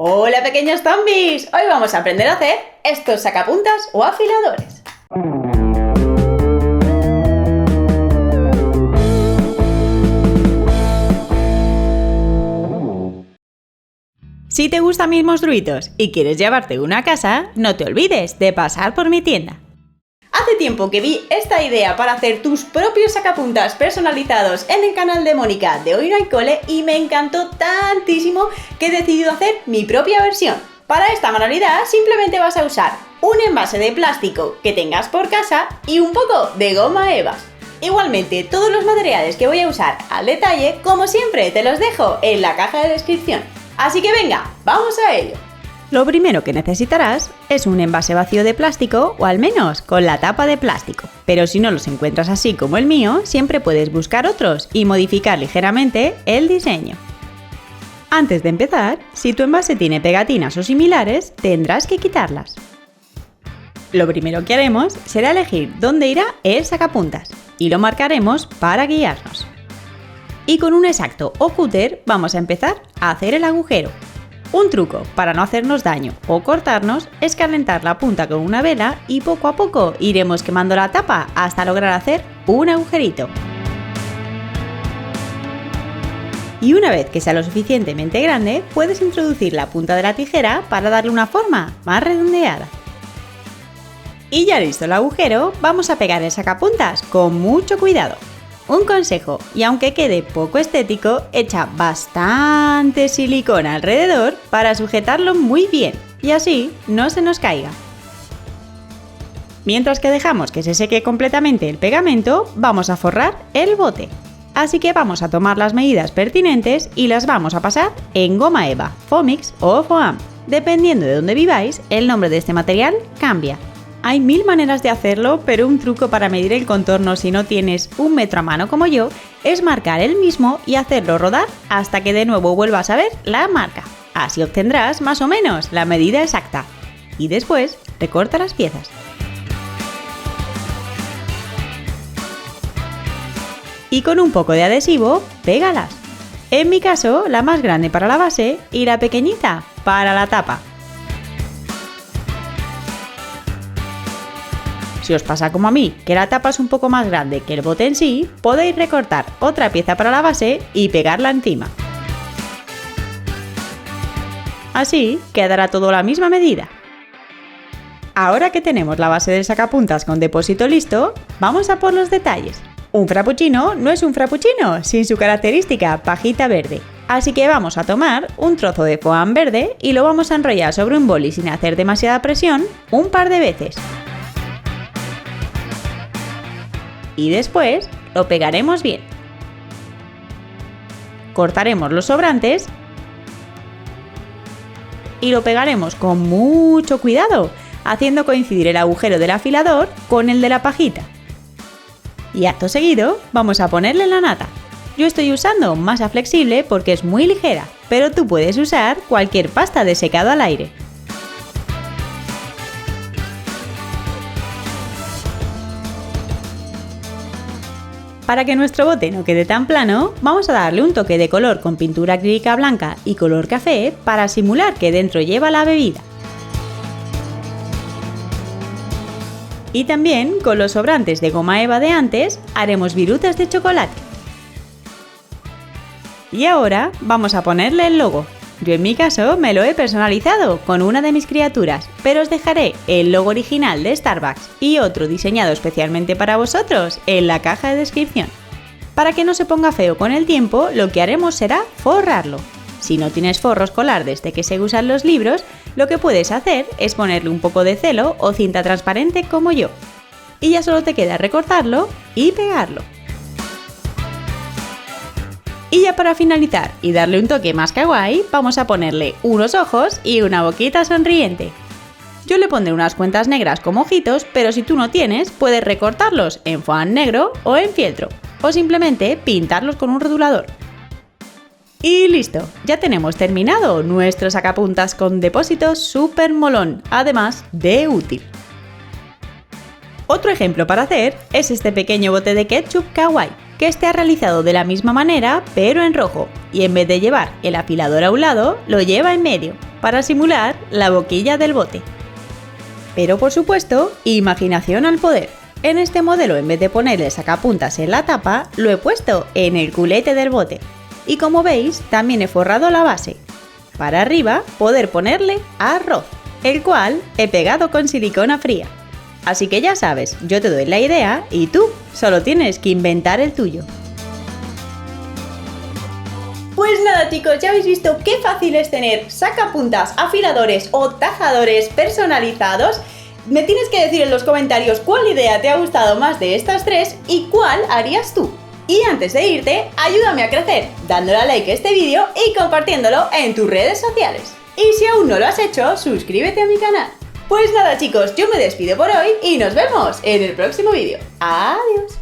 Hola pequeños zombies, hoy vamos a aprender a hacer estos sacapuntas o afiladores. Si te gustan mis monstruitos y quieres llevarte uno a casa, no te olvides de pasar por mi tienda. Hace tiempo que vi esta idea para hacer tus propios sacapuntas personalizados en el canal de Mónica de Hoy No Hay Cole y me encantó tantísimo que he decidido hacer mi propia versión. Para esta manualidad simplemente vas a usar un envase de plástico que tengas por casa y un poco de goma eva. Igualmente, todos los materiales que voy a usar al detalle, como siempre, te los dejo en la caja de descripción. Así que venga, vamos a ello. Lo primero que necesitarás es un envase vacío de plástico o al menos con la tapa de plástico. Pero si no los encuentras así como el mío, siempre puedes buscar otros y modificar ligeramente el diseño. Antes de empezar, si tu envase tiene pegatinas o similares, tendrás que quitarlas. Lo primero que haremos será elegir dónde irá el sacapuntas y lo marcaremos para guiarnos. Y con un exacto o cúter vamos a empezar a hacer el agujero. Un truco para no hacernos daño o cortarnos es calentar la punta con una vela y poco a poco iremos quemando la tapa hasta lograr hacer un agujerito. Y una vez que sea lo suficientemente grande, puedes introducir la punta de la tijera para darle una forma más redondeada. Y ya listo el agujero, vamos a pegar el sacapuntas con mucho cuidado. Un consejo, y aunque quede poco estético, echa bastante silicona alrededor para sujetarlo muy bien y así no se nos caiga. Mientras que dejamos que se seque completamente el pegamento, vamos a forrar el bote. Así que vamos a tomar las medidas pertinentes y las vamos a pasar en goma eva, Fomix o Foam. Dependiendo de dónde viváis, el nombre de este material cambia. Hay 1000 maneras de hacerlo, pero un truco para medir el contorno si no tienes 1 metro a mano como yo es marcar el mismo y hacerlo rodar hasta que de nuevo vuelvas a ver la marca. Así obtendrás más o menos la medida exacta. Y después recorta las piezas. Y con un poco de adhesivo, pégalas. En mi caso, la más grande para la base y la pequeñita para la tapa. Si os pasa como a mí, que la tapa es un poco más grande que el bote en sí, podéis recortar otra pieza para la base y pegarla encima. Así quedará todo a la misma medida. Ahora que tenemos la base del sacapuntas con depósito listo, vamos a por los detalles. Un frappuccino no es un frappuccino sin su característica pajita verde. Así que vamos a tomar un trozo de foam verde y lo vamos a enrollar sobre un boli sin hacer demasiada presión un par de veces. Y después lo pegaremos bien. Cortaremos los sobrantes y lo pegaremos con mucho cuidado, haciendo coincidir el agujero del afilador con el de la pajita. Y acto seguido vamos a ponerle la nata. Yo estoy usando masa flexible porque es muy ligera, pero tú puedes usar cualquier pasta de secado al aire. Para que nuestro bote no quede tan plano, vamos a darle un toque de color con pintura acrílica blanca y color café para simular que dentro lleva la bebida. Y también con los sobrantes de goma eva de antes haremos virutas de chocolate. Y ahora vamos a ponerle el logo. Yo en mi caso me lo he personalizado con una de mis criaturas, pero os dejaré el logo original de Starbucks y otro diseñado especialmente para vosotros en la caja de descripción. Para que no se ponga feo con el tiempo, lo que haremos será forrarlo. Si no tienes forro escolar desde que se usan los libros, lo que puedes hacer es ponerle un poco de celo o cinta transparente como yo. Y ya solo te queda recortarlo y pegarlo. Y ya para finalizar y darle un toque más kawaii, vamos a ponerle unos ojos y una boquita sonriente. Yo le pondré unas cuentas negras como ojitos, pero si tú no tienes, puedes recortarlos en foam negro o en fieltro, o simplemente pintarlos con un rotulador. Y listo, ya tenemos terminado nuestro sacapuntas con depósito súper molón, además de útil. Otro ejemplo para hacer es este pequeño bote de ketchup kawaii. que esté realizado de la misma manera, pero en rojo, y en vez de llevar el afilador a un lado, lo lleva en medio, para simular la boquilla del bote. Pero por supuesto, imaginación al poder. En este modelo, en vez de ponerle el sacapuntas en la tapa, lo he puesto en el culete del bote. Y como veis, también he forrado la base. Para arriba, poder ponerle arroz, el cual he pegado con silicona fría. Así que ya sabes, yo te doy la idea y tú solo tienes que inventar el tuyo. Pues nada chicos, ya habéis visto qué fácil es tener sacapuntas, afiladores o tajadores personalizados. Me tienes que decir en los comentarios cuál idea te ha gustado más de estas tres y cuál harías tú. Y antes de irte, ayúdame a crecer dándole a like a este vídeo y compartiéndolo en tus redes sociales. Y si aún no lo has hecho, suscríbete a mi canal. Pues nada chicos, yo me despido por hoy y nos vemos en el próximo vídeo. ¡Adiós!